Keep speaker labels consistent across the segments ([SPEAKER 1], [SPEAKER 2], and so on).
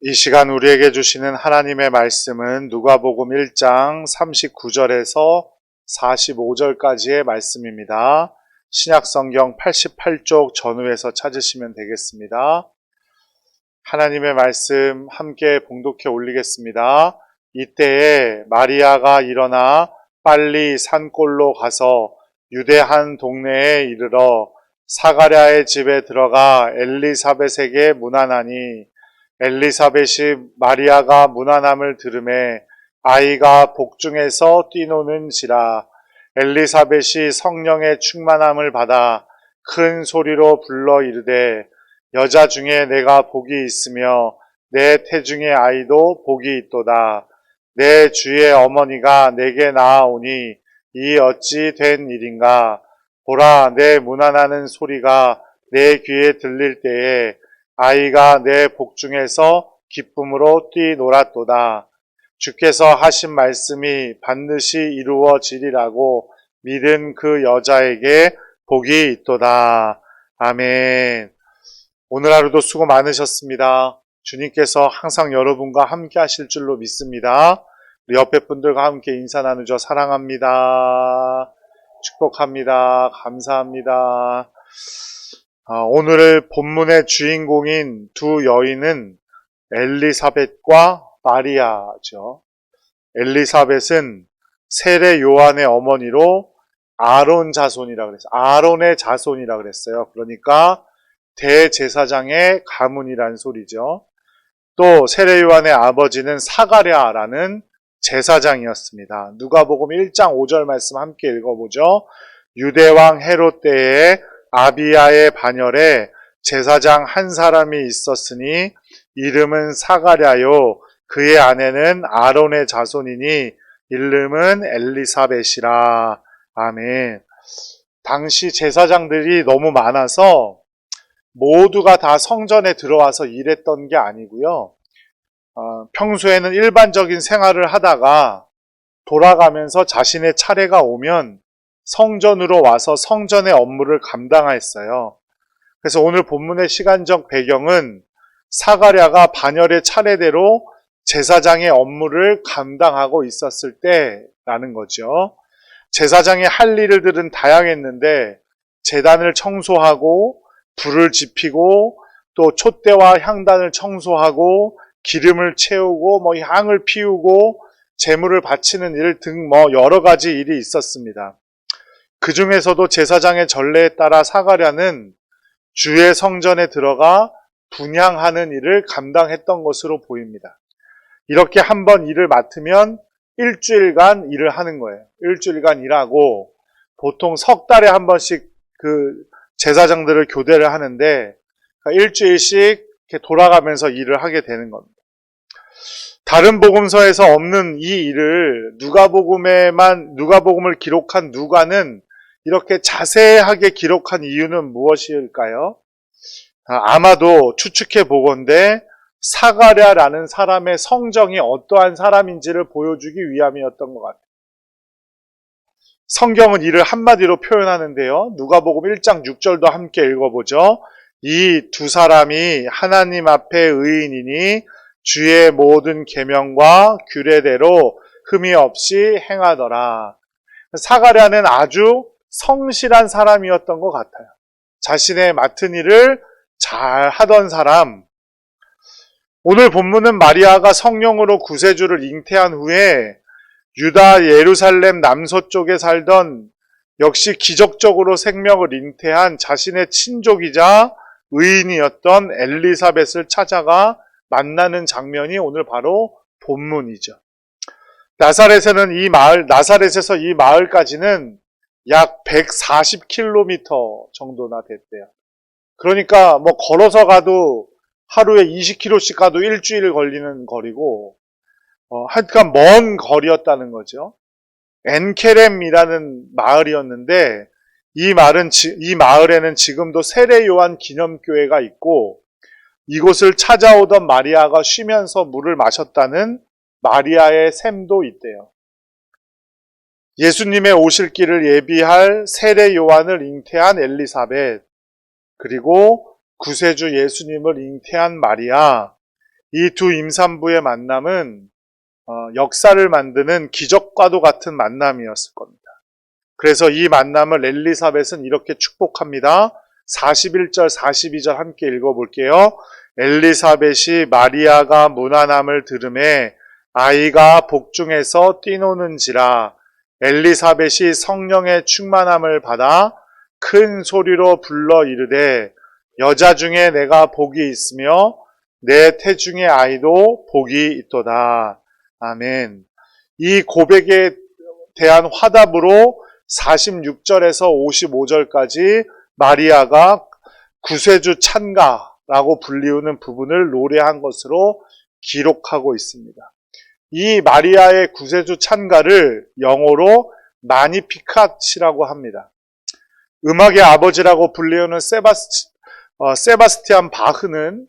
[SPEAKER 1] 이 시간 우리에게 주시는 하나님의 말씀은 누가복음 1장 39절에서 45절까지의 말씀입니다. 신약성경 88쪽 전후에서 찾으시면 되겠습니다. 하나님의 말씀 함께 봉독해 올리겠습니다. 이때에 마리아가 일어나 빨리 산골로 가서 유대 한 동네에 이르러 사가랴의 집에 들어가 엘리사벳에게 문안하니 엘리사벳이 마리아가 문안함을 들으매 아이가 복중에서 뛰노는지라. 엘리사벳이 성령의 충만함을 받아 큰 소리로 불러 이르되 여자 중에 내가 복이 있으며 내 태중의 아이도 복이 있도다. 내 주의 어머니가 내게 나아오니 이 어찌 된 일인가. 보라, 내 문안하는 소리가 내 귀에 들릴 때에 아이가 내 복중에서 기쁨으로 뛰놀았도다. 주께서 하신 말씀이 반드시 이루어지리라고 믿은 그 여자에게 복이 있도다. 아멘. 오늘 하루도 수고 많으셨습니다. 주님께서 항상 여러분과 함께 하실 줄로 믿습니다. 우리 옆에 분들과 함께 인사 나누죠. 사랑합니다. 축복합니다. 감사합니다. 오늘 본문의 주인공인 두 여인은 엘리사벳과 마리아죠. 엘리사벳은 세례 요한의 어머니로 아론 자손이라고 그랬어요. 아론의 자손이라고 그랬어요. 그러니까 대제사장의 가문이란 소리죠. 또 세례 요한의 아버지는 사가랴라는 제사장이었습니다. 누가복음 1장 5절 말씀 함께 읽어보죠. 유대왕 헤롯 때에 아비야의 반열에 제사장 한 사람이 있었으니 이름은 사가랴요. 그의 아내는 아론의 자손이니 이름은 엘리사벳이라. 아멘. 당시 제사장들이 너무 많아서 모두가 다 성전에 들어와서 일했던 게 아니고요. 평소에는 일반적인 생활을 하다가 돌아가면서 자신의 차례가 오면 성전으로 와서 성전의 업무를 감당했어요. 그래서 오늘 본문의 시간적 배경은 사가랴가 반열의 차례대로 제사장의 업무를 감당하고 있었을 때라는 거죠. 제사장이 할 일들은 다양했는데 제단을 청소하고 불을 지피고 또 촛대와 향단을 청소하고 기름을 채우고 향을 피우고 제물을 바치는 일 등 여러 가지 일이 있었습니다. 그 중에서도 제사장의 전례에 따라 사가랴는 주의 성전에 들어가 분향하는 일을 감당했던 것으로 보입니다. 이렇게 한번 일을 맡으면 일주일간 일을 하는 거예요. 일주일간 일하고 보통 석 달에 한 번씩 그 제사장들을 교대를 하는데 일주일씩 이렇게 돌아가면서 일을 하게 되는 겁니다. 다른 복음서에서 없는 이 일을 누가복음을 기록한 누가는 이렇게 자세하게 기록한 이유는 무엇일까요? 아마도 추측해 보건대 사가랴라는 사람의 성정이 어떠한 사람인지를 보여주기 위함이었던 것 같아요. 성경은 이를 한마디로 표현하는데요. 누가복음 1장 6절도 함께 읽어보죠. 이 두 사람이 하나님 앞에 의인이니 주의 모든 계명과 규례대로 흠이 없이 행하더라. 사가랴는 아주 성실한 사람이었던 것 같아요. 자신의 맡은 일을 잘 하던 사람. 오늘 본문은 마리아가 성령으로 구세주를 잉태한 후에 유다 예루살렘 남서쪽에 살던 역시 기적적으로 생명을 잉태한 자신의 친족이자 의인이었던 엘리사벳을 찾아가 만나는 장면이 오늘 바로 본문이죠. 나사렛에서 이 마을까지는 약 140km 정도나 됐대요. 그러니까 걸어서 가도 하루에 20km씩 가도 일주일 걸리는 거리고, 하여간 먼 거리였다는 거죠. 엔케렘이라는 마을이었는데, 이 마을에는 지금도 세례 요한 기념교회가 있고, 이곳을 찾아오던 마리아가 쉬면서 물을 마셨다는 마리아의 샘도 있대요. 예수님의 오실 길을 예비할 세례 요한을 잉태한 엘리사벳, 그리고 구세주 예수님을 잉태한 마리아, 이 두 임산부의 만남은 역사를 만드는 기적과도 같은 만남이었을 겁니다. 그래서 이 만남을 엘리사벳은 이렇게 축복합니다. 41절, 42절 함께 읽어볼게요. 엘리사벳이 마리아가 문안함을 들음에 아이가 복중에서 뛰노는지라. 엘리사벳이 성령의 충만함을 받아 큰 소리로 불러 이르되 여자 중에 내가 복이 있으며 내 태중의 아이도 복이 있도다. 아멘. 이 고백에 대한 화답으로 46절에서 55절까지 마리아가 구세주 찬가라고 불리우는 부분을 노래한 것으로 기록하고 있습니다. 이 마리아의 구세주 찬가를 영어로 마니피캇이라고 합니다. 음악의 아버지라고 불리우는 세바스티안 바흐는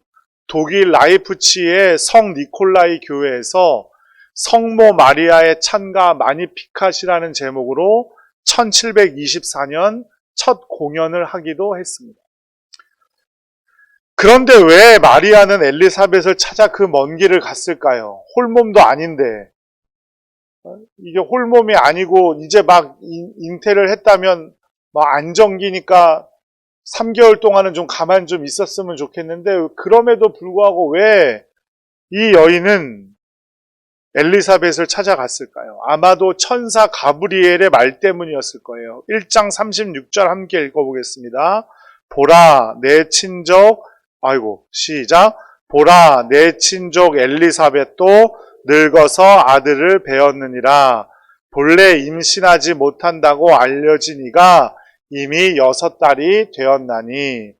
[SPEAKER 1] 독일 라이프치히의 성 니콜라이 교회에서 성모 마리아의 찬가 마니피캇이라는 제목으로 1724년 첫 공연을 하기도 했습니다. 그런데 왜 마리아는 엘리사벳을 찾아 그 먼 길을 갔을까요? 홀몸도 아닌데. 이게 홀몸이 아니고 이제 막 잉태를 했다면 안정기니까 3개월 동안은 좀 가만히 좀 있었으면 좋겠는데 그럼에도 불구하고 왜 이 여인은 엘리사벳을 찾아갔을까요? 아마도 천사 가브리엘의 말 때문이었을 거예요. 1장 36절 함께 읽어보겠습니다. 보라 내 친족 시작. 보라 내 친족 엘리사벳도 늙어서 아들을 배었느니라. 본래 임신하지 못한다고 알려진 이가 이미 6달이 되었나니.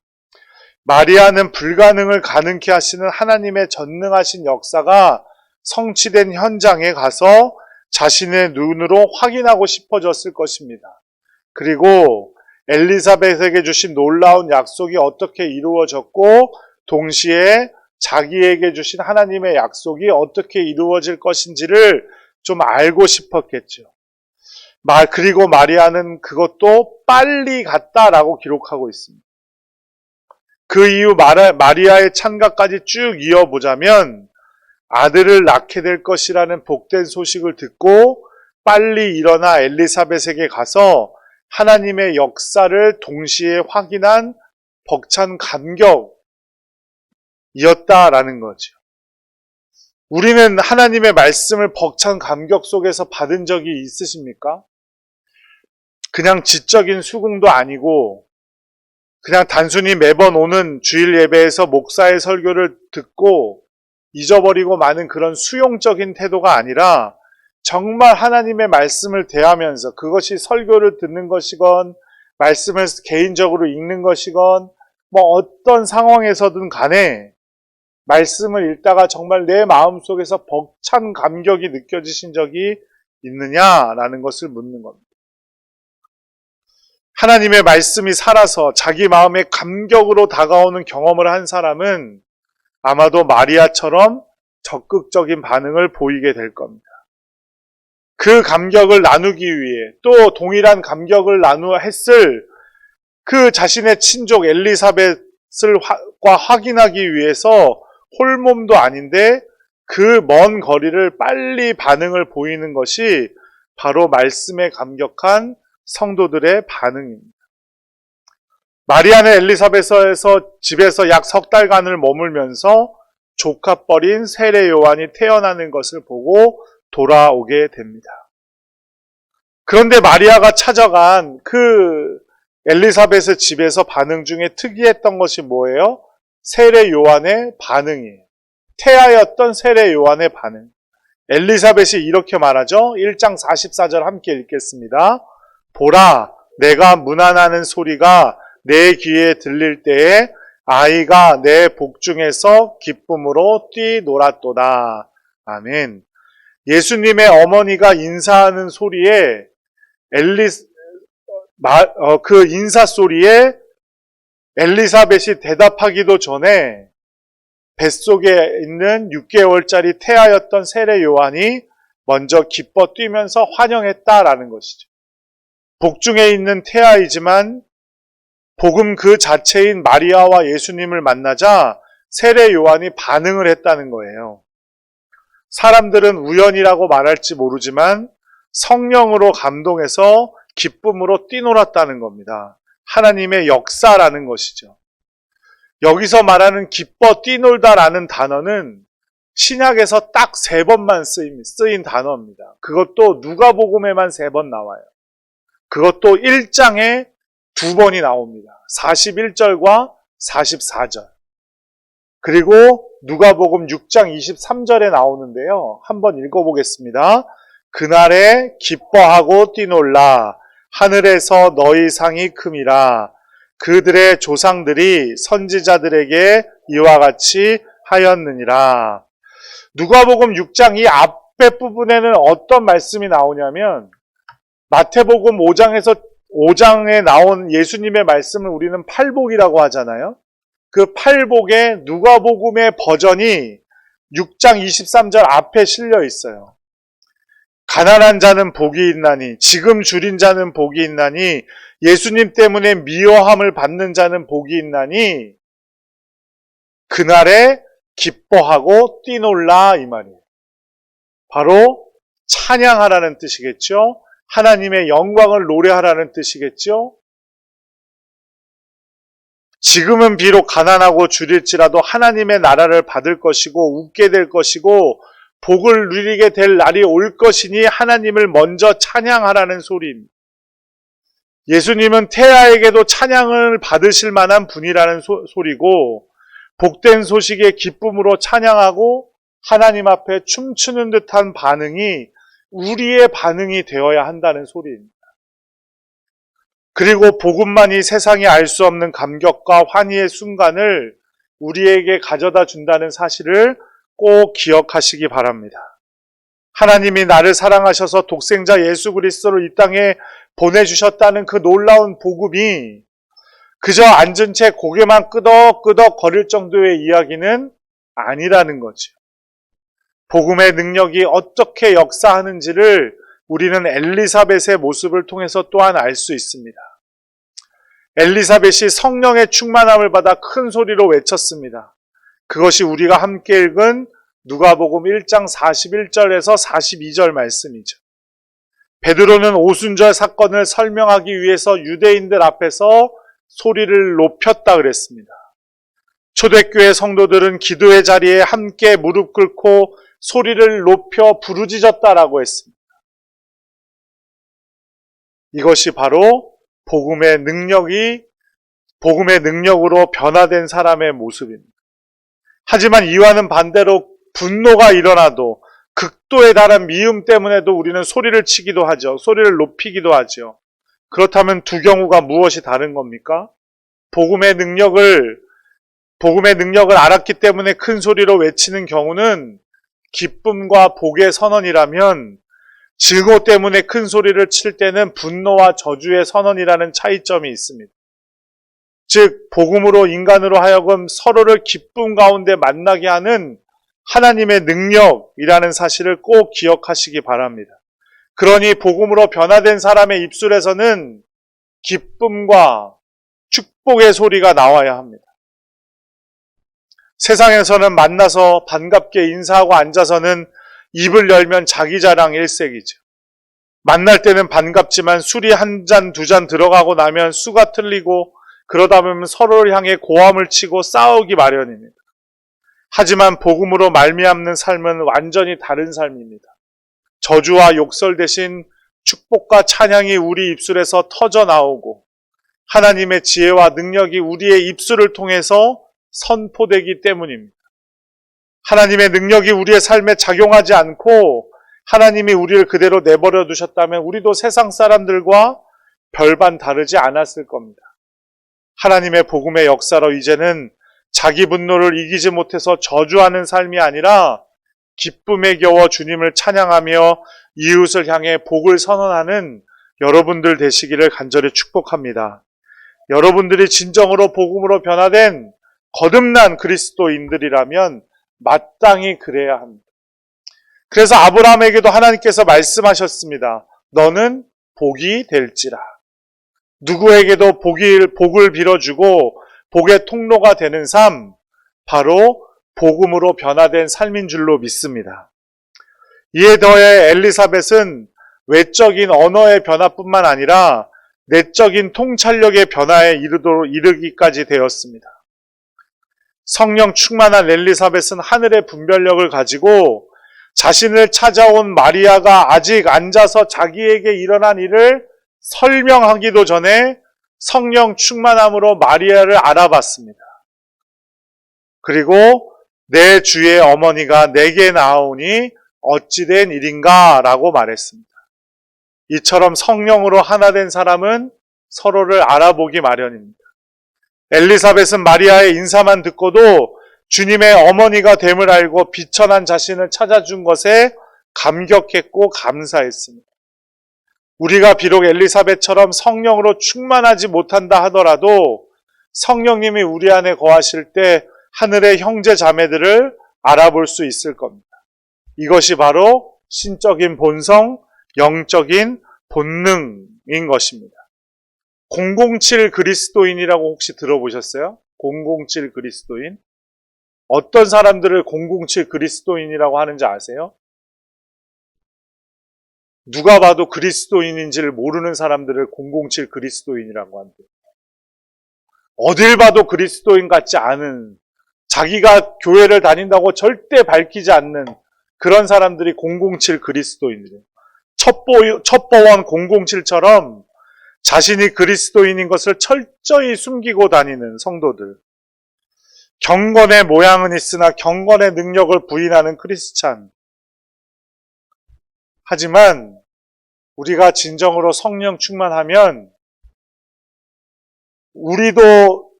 [SPEAKER 1] 마리아는 불가능을 가능케 하시는 하나님의 전능하신 역사가 성취된 현장에 가서 자신의 눈으로 확인하고 싶어졌을 것입니다. 그리고 엘리사벳에게 주신 놀라운 약속이 어떻게 이루어졌고 동시에 자기에게 주신 하나님의 약속이 어떻게 이루어질 것인지를 좀 알고 싶었겠죠. 그리고 마리아는 그것도 빨리 갔다라고 기록하고 있습니다. 그 이후 마리아의 찬가까지 쭉 이어보자면 아들을 낳게 될 것이라는 복된 소식을 듣고 빨리 일어나 엘리사벳에게 가서 하나님의 역사를 동시에 확인한 벅찬 감격이었다라는 거죠. 우리는 하나님의 말씀을 벅찬 감격 속에서 받은 적이 있으십니까? 그냥 지적인 수긍도 아니고 그냥 단순히 매번 오는 주일 예배에서 목사의 설교를 듣고 잊어버리고 마는 그런 수용적인 태도가 아니라 정말 하나님의 말씀을 대하면서 그것이 설교를 듣는 것이건 말씀을 개인적으로 읽는 것이건 어떤 상황에서든 간에 말씀을 읽다가 정말 내 마음속에서 벅찬 감격이 느껴지신 적이 있느냐라는 것을 묻는 겁니다. 하나님의 말씀이 살아서 자기 마음에 감격으로 다가오는 경험을 한 사람은 아마도 마리아처럼 적극적인 반응을 보이게 될 겁니다. 그 감격을 나누기 위해 또 동일한 감격을 나누어 했을 그 자신의 친족 엘리사벳과 확인하기 위해서 홀몸도 아닌데 그 먼 거리를 빨리 반응을 보이는 것이 바로 말씀에 감격한 성도들의 반응입니다. 마리아는 엘리사벳에서 집에서 약 3달간을 머물면서 조카뻘인 세례 요한이 태어나는 것을 보고 돌아오게 됩니다. 그런데 마리아가 찾아간 그 엘리사벳의 집에서 반응 중에 특이했던 것이 뭐예요? 세례 요한의 반응이에요. 태아였던 세례 요한의 반응. 엘리사벳이 이렇게 말하죠. 1장 44절 함께 읽겠습니다. 보라, 내가 문안하는 소리가 내 귀에 들릴 때에 아이가 내 복중에서 기쁨으로 뛰놀았도다. 아멘. 예수님의 어머니가 인사하는 소리에 그 인사 소리에 엘리사벳이 대답하기도 전에 뱃속에 있는 6개월짜리 태아였던 세례 요한이 먼저 기뻐 뛰면서 환영했다라는 것이죠. 복중에 있는 태아이지만 복음 그 자체인 마리아와 예수님을 만나자 세례 요한이 반응을 했다는 거예요. 사람들은 우연이라고 말할지 모르지만 성령으로 감동해서 기쁨으로 뛰놀았다는 겁니다. 하나님의 역사라는 것이죠. 여기서 말하는 기뻐 뛰놀다라는 단어는 신약에서 딱 3번만 쓰인 단어입니다. 그것도 누가복음에만 3번 나와요. 그것도 1장에 2번이 나옵니다. 41절과 44절. 그리고 누가복음 6장 23절에 나오는데요. 한번 읽어보겠습니다. 그날에 기뻐하고 뛰놀라. 하늘에서 너희 상이 큼이라. 그들의 조상들이 선지자들에게 이와 같이 하였느니라. 누가복음 6장 이 앞에 부분에는 어떤 말씀이 나오냐면 마태복음 5장에 나온 예수님의 말씀을 우리는 팔복이라고 하잖아요. 그 팔복에 누가복음의 버전이 6장 23절 앞에 실려 있어요. 가난한 자는 복이 있나니, 지금 줄인 자는 복이 있나니, 예수님 때문에 미워함을 받는 자는 복이 있나니, 그날에 기뻐하고 뛰놀라 이 말이에요. 바로 찬양하라는 뜻이겠죠. 하나님의 영광을 노래하라는 뜻이겠죠. 지금은 비록 가난하고 줄일지라도 하나님의 나라를 받을 것이고 웃게 될 것이고 복을 누리게 될 날이 올 것이니 하나님을 먼저 찬양하라는 소리입니다. 예수님은 태아에게도 찬양을 받으실 만한 분이라는 소리고 복된 소식의 기쁨으로 찬양하고 하나님 앞에 춤추는 듯한 반응이 우리의 반응이 되어야 한다는 소리입니다. 그리고 복음만이 세상이 알 수 없는 감격과 환희의 순간을 우리에게 가져다 준다는 사실을 꼭 기억하시기 바랍니다. 하나님이 나를 사랑하셔서 독생자 예수 그리스도를 이 땅에 보내주셨다는 그 놀라운 복음이 그저 앉은 채 고개만 끄덕끄덕 거릴 정도의 이야기는 아니라는 거죠. 복음의 능력이 어떻게 역사하는지를 우리는 엘리사벳의 모습을 통해서 또한 알 수 있습니다. 엘리사벳이 성령의 충만함을 받아 큰 소리로 외쳤습니다. 그것이 우리가 함께 읽은 누가복음 1장 41절에서 42절 말씀이죠. 베드로는 오순절 사건을 설명하기 위해서 유대인들 앞에서 소리를 높였다 그랬습니다. 초대교회 성도들은 기도의 자리에 함께 무릎 꿇고 소리를 높여 부르짖었다라고 했습니다. 이것이 바로 복음의 능력으로 변화된 사람의 모습입니다. 하지만 이와는 반대로 분노가 일어나도 극도에 달한 미움 때문에도 우리는 소리를 치기도 하죠. 소리를 높이기도 하죠. 그렇다면 두 경우가 무엇이 다른 겁니까? 복음의 능력을 알았기 때문에 큰 소리로 외치는 경우는 기쁨과 복의 선언이라면 증오 때문에 큰 소리를 칠 때는 분노와 저주의 선언이라는 차이점이 있습니다. 즉 복음으로 인간으로 하여금 서로를 기쁨 가운데 만나게 하는 하나님의 능력이라는 사실을 꼭 기억하시기 바랍니다. 그러니 복음으로 변화된 사람의 입술에서는 기쁨과 축복의 소리가 나와야 합니다. 세상에서는 만나서 반갑게 인사하고 앉아서는 입을 열면 자기 자랑 일색이죠. 만날 때는 반갑지만 술이 한 잔, 두 잔 들어가고 나면 수가 틀리고 그러다 보면 서로를 향해 고함을 치고 싸우기 마련입니다. 하지만 복음으로 말미암는 삶은 완전히 다른 삶입니다. 저주와 욕설 대신 축복과 찬양이 우리 입술에서 터져 나오고 하나님의 지혜와 능력이 우리의 입술을 통해서 선포되기 때문입니다. 하나님의 능력이 우리의 삶에 작용하지 않고 하나님이 우리를 그대로 내버려 두셨다면 우리도 세상 사람들과 별반 다르지 않았을 겁니다. 하나님의 복음의 역사로 이제는 자기 분노를 이기지 못해서 저주하는 삶이 아니라 기쁨에 겨워 주님을 찬양하며 이웃을 향해 복을 선언하는 여러분들 되시기를 간절히 축복합니다. 여러분들이 진정으로 복음으로 변화된 거듭난 그리스도인들이라면 마땅히 그래야 합니다. 그래서 아브라함에게도 하나님께서 말씀하셨습니다. 너는 복이 될지라. 누구에게도 복을 빌어주고 복의 통로가 되는 삶, 바로 복음으로 변화된 삶인 줄로 믿습니다. 이에 더해 엘리사벳은 외적인 언어의 변화뿐만 아니라 내적인 통찰력의 변화에 이르기까지 되었습니다. 성령 충만한 엘리사벳은 하늘의 분별력을 가지고 자신을 찾아온 마리아가 아직 앉아서 자기에게 일어난 일을 설명하기도 전에 성령 충만함으로 마리아를 알아봤습니다. 그리고 내 주의 어머니가 내게 나오니 어찌된 일인가 라고 말했습니다. 이처럼 성령으로 하나 된 사람은 서로를 알아보기 마련입니다. 엘리사벳은 마리아의 인사만 듣고도 주님의 어머니가 됨을 알고 비천한 자신을 찾아준 것에 감격했고 감사했습니다. 우리가 비록 엘리사벳처럼 성령으로 충만하지 못한다 하더라도 성령님이 우리 안에 거하실 때 하늘의 형제 자매들을 알아볼 수 있을 겁니다. 이것이 바로 신적인 본성, 영적인 본능인 것입니다. 007 그리스도인이라고 혹시 들어보셨어요? 007 그리스도인? 어떤 사람들을 007 그리스도인이라고 하는지 아세요? 누가 봐도 그리스도인인지를 모르는 사람들을 007 그리스도인이라고 한대요. 어딜 봐도 그리스도인 같지 않은, 자기가 교회를 다닌다고 절대 밝히지 않는 그런 사람들이 007 그리스도인이래요. 첩보원 007처럼 자신이 그리스도인인 것을 철저히 숨기고 다니는 성도들. 경건의 모양은 있으나 경건의 능력을 부인하는 크리스찬. 하지만 우리가 진정으로 성령 충만하면 우리도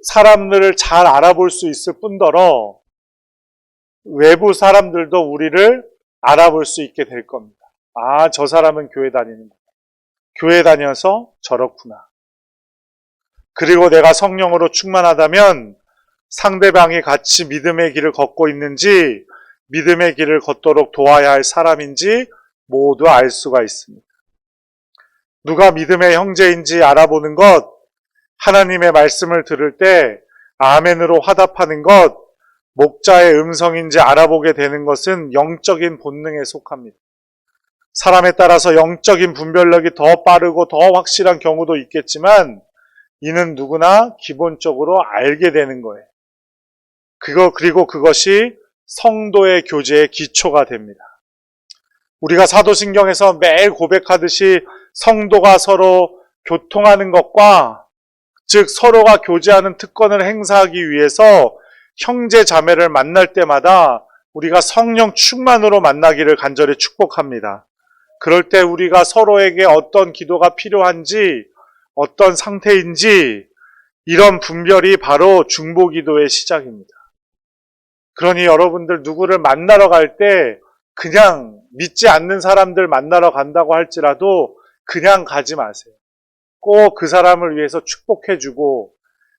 [SPEAKER 1] 사람들을 잘 알아볼 수 있을 뿐더러 외부 사람들도 우리를 알아볼 수 있게 될 겁니다. 아, 저 사람은 교회 다니는구나. 교회 다녀서 저렇구나. 그리고 내가 성령으로 충만하다면 상대방이 같이 믿음의 길을 걷고 있는지, 믿음의 길을 걷도록 도와야 할 사람인지 모두 알 수가 있습니다. 누가 믿음의 형제인지 알아보는 것, 하나님의 말씀을 들을 때 아멘으로 화답하는 것, 목자의 음성인지 알아보게 되는 것은 영적인 본능에 속합니다. 사람에 따라서 영적인 분별력이 더 빠르고 더 확실한 경우도 있겠지만 이는 누구나 기본적으로 알게 되는 거예요. 그리고 그것이 성도의 교제의 기초가 됩니다. 우리가 사도신경에서 매일 고백하듯이 성도가 서로 교통하는 것과, 즉 서로가 교제하는 특권을 행사하기 위해서 형제 자매를 만날 때마다 우리가 성령 충만으로 만나기를 간절히 축복합니다. 그럴 때 우리가 서로에게 어떤 기도가 필요한지, 어떤 상태인지 이런 분별이 바로 중보기도의 시작입니다. 그러니 여러분들 누구를 만나러 갈 때 그냥 믿지 않는 사람들 만나러 간다고 할지라도 그냥 가지 마세요. 꼭 그 사람을 위해서 축복해주고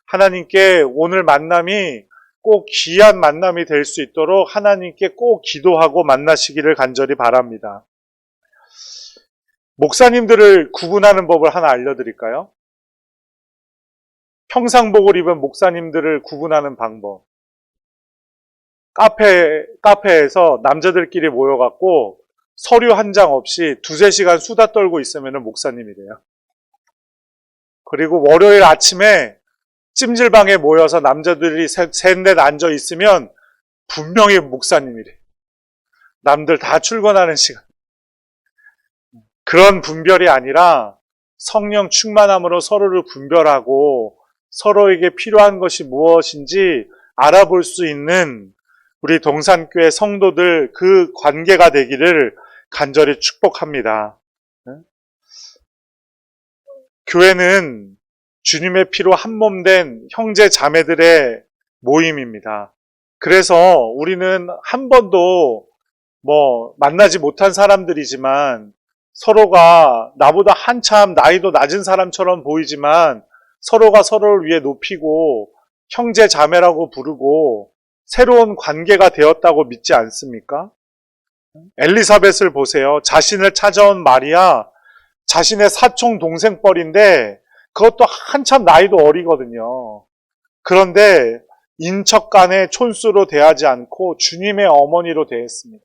[SPEAKER 1] 하나님께 오늘 만남이 꼭 귀한 만남이 될 수 있도록 하나님께 꼭 기도하고 만나시기를 간절히 바랍니다. 목사님들을 구분하는 법을 하나 알려드릴까요? 평상복을 입은 목사님들을 구분하는 방법. 카페에서 남자들끼리 모여갖고 서류 한 장 없이 2-3시간 수다 떨고 있으면 목사님이래요. 그리고 월요일 아침에 찜질방에 모여서 남자들이 셋넷 앉아 있으면 분명히 목사님이래. 남들 다 출근하는 시간. 그런 분별이 아니라 성령 충만함으로 서로를 분별하고 서로에게 필요한 것이 무엇인지 알아볼 수 있는 우리 동산교회 성도들 그 관계가 되기를 간절히 축복합니다. 교회는 주님의 피로 한몸된 형제 자매들의 모임입니다. 그래서 우리는 한 번도 만나지 못한 사람들이지만 서로가 나보다 한참 나이도 낮은 사람처럼 보이지만 서로가 서로를 위해 높이고 형제 자매라고 부르고 새로운 관계가 되었다고 믿지 않습니까? 엘리사벳을 보세요. 자신을 찾아온 마리아, 자신의 사촌 동생뻘인데 그것도 한참 나이도 어리거든요. 그런데 인척 간의 촌수로 대하지 않고 주님의 어머니로 대했습니다.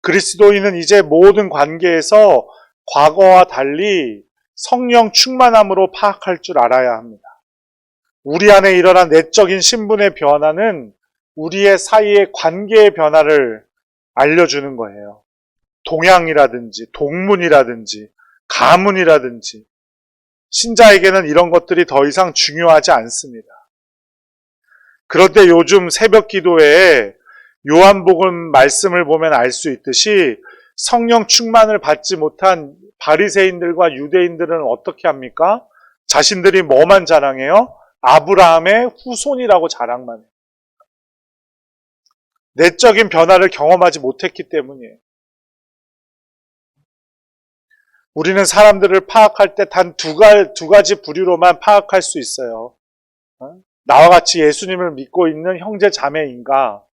[SPEAKER 1] 그리스도인은 이제 모든 관계에서 과거와 달리 성령 충만함으로 파악할 줄 알아야 합니다. 우리 안에 일어난 내적인 신분의 변화는 우리의 사이의 관계의 변화를 알려주는 거예요. 동양이라든지 동문이라든지 가문이라든지 신자에게는 이런 것들이 더 이상 중요하지 않습니다. 그런데 요즘 새벽 기도회에 요한복음 말씀을 보면 알 수 있듯이 성령 충만을 받지 못한 바리새인들과 유대인들은 어떻게 합니까? 자신들이 뭐만 자랑해요? 아브라함의 후손이라고 자랑만 해요. 내적인 변화를 경험하지 못했기 때문이에요. 우리는 사람들을 파악할 때 단 두 가지 부류로만 파악할 수 있어요. 나와 같이 예수님을 믿고 있는 형제 자매인가?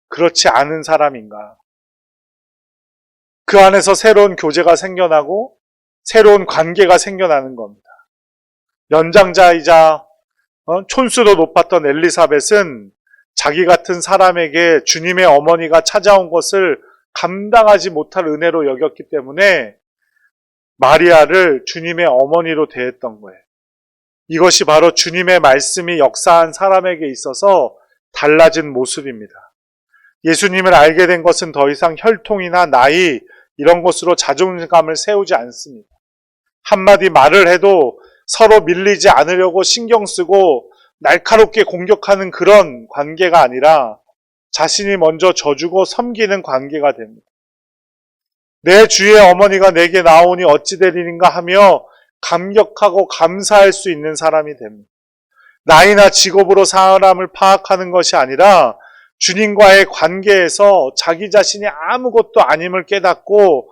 [SPEAKER 1] 그렇지 않은 사람인가? 그 안에서 새로운 교제가 생겨나고 새로운 관계가 생겨나는 겁니다. 연장자이자 촌수도 높았던 엘리사벳은 자기 같은 사람에게 주님의 어머니가 찾아온 것을 감당하지 못할 은혜로 여겼기 때문에 마리아를 주님의 어머니로 대했던 거예요. 이것이 바로 주님의 말씀이 역사한 사람에게 있어서 달라진 모습입니다. 예수님을 알게 된 것은 더 이상 혈통이나 나이 이런 것으로 자존감을 세우지 않습니다. 한마디 말을 해도 서로 밀리지 않으려고 신경 쓰고 날카롭게 공격하는 그런 관계가 아니라 자신이 먼저 져주고 섬기는 관계가 됩니다. 내 주의 어머니가 내게 나오니 어찌 되리는가 하며 감격하고 감사할 수 있는 사람이 됩니다. 나이나 직업으로 사람을 파악하는 것이 아니라 주님과의 관계에서 자기 자신이 아무것도 아님을 깨닫고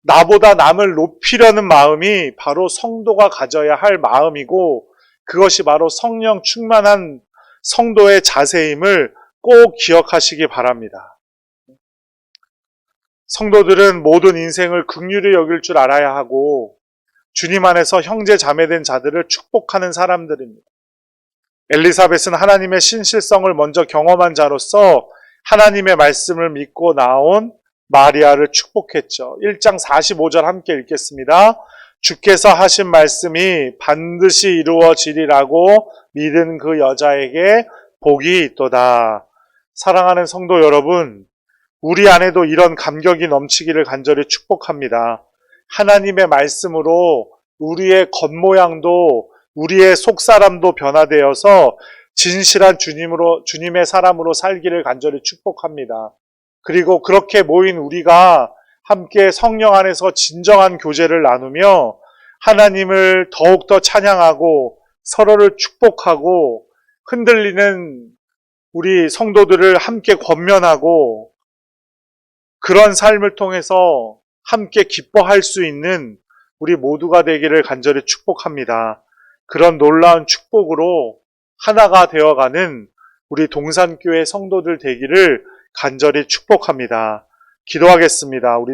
[SPEAKER 1] 나보다 남을 높이려는 마음이 바로 성도가 가져야 할 마음이고 그것이 바로 성령 충만한 성도의 자세임을 꼭 기억하시기 바랍니다. 성도들은 모든 인생을 긍휼히 여길 줄 알아야 하고 주님 안에서 형제 자매된 자들을 축복하는 사람들입니다. 엘리사벳은 하나님의 신실성을 먼저 경험한 자로서 하나님의 말씀을 믿고 나온 마리아를 축복했죠. 1장 45절 함께 읽겠습니다. 주께서 하신 말씀이 반드시 이루어지리라고 믿은 그 여자에게 복이 있도다. 사랑하는 성도 여러분, 우리 안에도 이런 감격이 넘치기를 간절히 축복합니다. 하나님의 말씀으로 우리의 겉모양도 우리의 속사람도 변화되어서 진실한 주님의 사람으로 살기를 간절히 축복합니다. 그리고 그렇게 모인 우리가 함께 성령 안에서 진정한 교제를 나누며 하나님을 더욱더 찬양하고 서로를 축복하고 흔들리는 우리 성도들을 함께 권면하고 그런 삶을 통해서 함께 기뻐할 수 있는 우리 모두가 되기를 간절히 축복합니다. 그런 놀라운 축복으로 하나가 되어가는 우리 동산교회 성도들 되기를 간절히 축복합니다. 기도하겠습니다. 우리